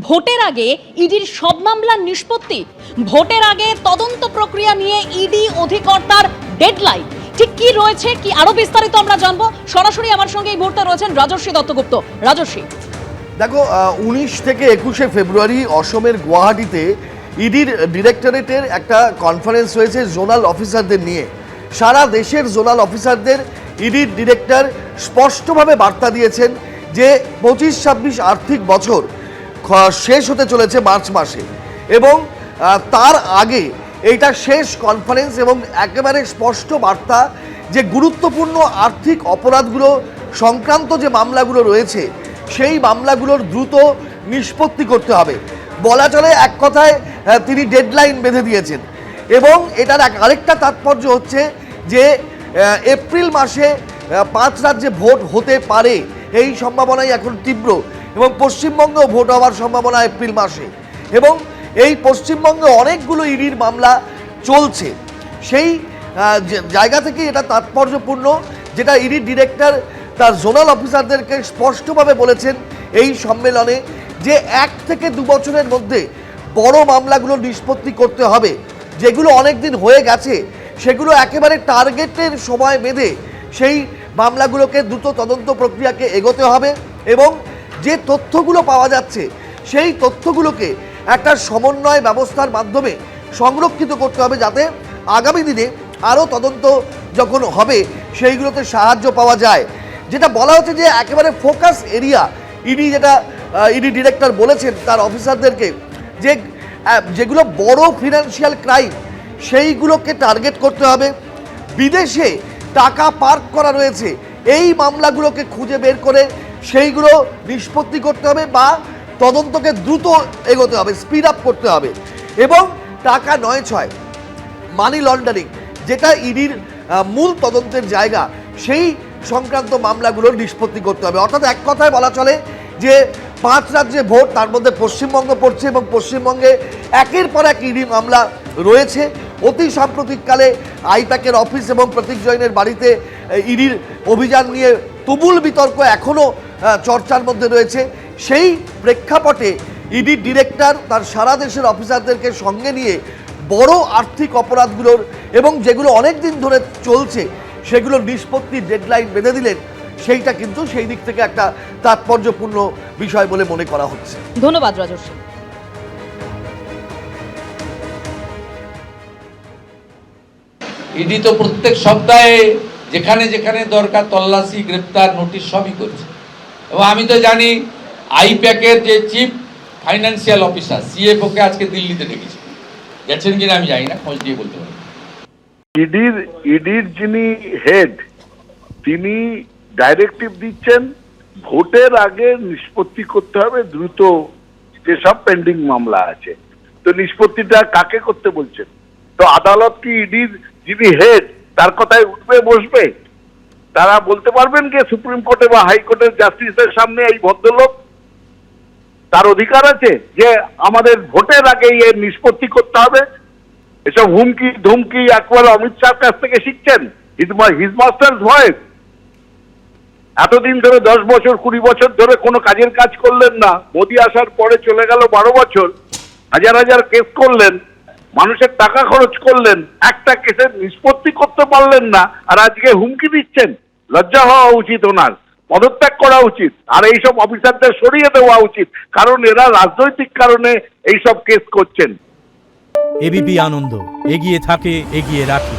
ভোটের আগে ইডির সব মামলার নিষ্পত্তি, ভোটের আগে তদন্ত প্রক্রিয়া নিয়ে ইডি অধিকর্তার ডেডলাইন ঠিক কি রয়েছে, কি আরো বিস্তারিত আমরা জানবো। সরাসরি আমার সঙ্গে এই মুহূর্তে রয়েছেন রাজর্ষি দত্তগুপ্ত। রাজর্ষি, দেখো, 19 থেকে 21শে ফেব্রুয়ারি অসমের গুয়াহাটিতে ইডির ডিরেক্টরেটের একটা কনফারেন্স হয়েছে জোনাল অফিসারদের নিয়ে। সারা দেশের জোনাল অফিসারদের ইডির ডিরেক্টর স্পষ্টভাবে বার্তা দিয়েছেন যে 25-26 আর্থিক বছর শেষ হতে চলেছে মার্চ মাসে, এবং তার আগে এইটা শেষ কনফারেন্স, এবং একেবারে স্পষ্ট বার্তা যে গুরুত্বপূর্ণ আর্থিক অপরাধগুলো সংক্রান্ত যে মামলাগুলো রয়েছে সেই মামলাগুলোর দ্রুত নিষ্পত্তি করতে হবে। বলা চলে এক কথায় তিনি ডেডলাইন বেঁধে দিয়েছেন। এবং এটার আরেকটা তাৎপর্য হচ্ছে যে এপ্রিল মাসে 5 রাজ্যে ভোট হতে পারে, এই সম্ভাবনাই এখন তীব্র, এবং পশ্চিমবঙ্গেও ভোট হওয়ার সম্ভাবনা এপ্রিল মাসে, এবং এই পশ্চিমবঙ্গে অনেকগুলো ইডির মামলা চলছে। সেই জায়গা থেকে এটা তাৎপর্যপূর্ণ, যেটা ইডির ডিরেক্টর তার জোনাল অফিসারদেরকে স্পষ্টভাবে বলেছেন এই সম্মেলনে, যে 1 থেকে 2 বছরের মধ্যে বড় মামলাগুলো নিষ্পত্তি করতে হবে। যেগুলো অনেক দিন হয়ে গেছে সেগুলো একেবারে টার্গেটের সময় বেঁধে সেই মামলাগুলোকে দ্রুত তদন্ত প্রক্রিয়াকে এগোতে হবে, এবং যে তথ্যগুলো পাওয়া যাচ্ছে সেই তথ্যগুলোকে একটা সমন্বয় ব্যবস্থার মাধ্যমে সংরক্ষিত করতে হবে, যাতে আগামী দিনে আরও তদন্ত যখন হবে সেইগুলোতে সাহায্য পাওয়া যায়। যেটা বলা হচ্ছে যে একেবারে ফোকাস এরিয়া, ইডি ডিরেক্টর বলেছেন তার অফিসারদেরকে যে যেগুলো বড় ফিনান্সিয়াল ক্রাইম সেইগুলোকে টার্গেট করতে হবে। বিদেশে টাকা পার্ক করা রয়েছে, এই মামলাগুলোকে খুঁজে বের করে সেইগুলো নিষ্পত্তি করতে হবে, বা তদন্তকে দ্রুত এগোতে হবে, স্পিড আপ করতে হবে। এবং টাকা নয় ছয়, মানি লন্ডারিং, যেটা ইডির মূল তদন্তের জায়গা, সেই সংক্রান্ত মামলাগুলোর নিষ্পত্তি করতে হবে। অর্থাৎ এক কথায় বলা চলে যে 5 রাজ্যে ভোট, তার মধ্যে পশ্চিমবঙ্গ পড়ছে, এবং পশ্চিমবঙ্গে একের পর এক ইডি মামলা রয়েছে। অতি সাম্প্রতিককালে আইপ্যাকের অফিস এবং প্রতীক জৈনের বাড়িতে ইডির অভিযান নিয়ে তুমুল বিতর্ক এখনও চর্চার মধ্যে রয়েছে। সেই প্রেক্ষাপটে ইডির ডিরেক্টর তার সারা দেশের অফিসারদেরকে সঙ্গে নিয়ে বড় আর্থিক অপরাধগুলোর, এবং যেগুলো অনেক দিন ধরে চলছে সেগুলোর নিষ্পত্তির ডেডলাইন বেঁধে দিলেন। সেইটা কিন্তু সেই দিক থেকে একটা তাৎপর্যপূর্ণ বিষয় বলে মনে করা হচ্ছে। ধন্যবাদ রাজর্ষি। ইডি তো প্রত্যেক সপ্তাহে যেখানে যেখানে দরকার তল্লাশি, গ্রেপ্তার, নোটিশ সবই করছে। এবং আমি তো জানি আইপ্যাকের যে চিফ ফাইন্যান্সিয়াল অফিসার সিএফওকে আজকে দিল্লিতে ডেকেছে, গেছেন কিনা আমি জানি না, খোঁজ দিয়ে বলতে পারি। ইডির যিনি হেড, তিনি ডাইরেক্টিভ দিচ্ছেন ভোটের আগে নিষ্পত্তি করতে হবে দ্রুত যেসব পেন্ডিং মামলা আছে। তো নিষ্পত্তিটা কাকে করতে বলছেন? তো আদালত কি ইডির যিনি হেড তার কথায় উঠবে বসবে? তারা বলতে পারবেন যে সুপ্রিম কোর্টে বা হাইকোর্টের জাস্টিসের সামনে এই ভদ্রলোক, তার অধিকার আছে যে আমাদের ভোটের আগেই এর নিষ্পত্তি করতে হবে? এসব হুমকি ধুমকি একবার অমিত শাহর কাছ থেকে শিখছেন, হিজ মাস্টার্স ভয়েস। এতদিন ধরে 10 বছর 20 বছর ধরে কোনো কাজের কাজ করলেন না, মোদী আসার পরে চলে গেল 12 বছর, হাজার হাজার কেস করলেন, মানুষের টাকা খরচ করলেন, একটা কেসের নিষ্পত্তি করতে পারলেন না, আর আজকে হুমকি দিচ্ছেন। লজ্জা হওয়া উচিত, ওনার পদত্যাগ করা উচিত, আর এইসব অফিসারদের সরিয়ে দেওয়া উচিত, কারণ এরা রাজনৈতিক কারণে এইসব কেস করছেন। এবিপি আনন্দ, এগিয়ে থাকে, এগিয়ে রাখে।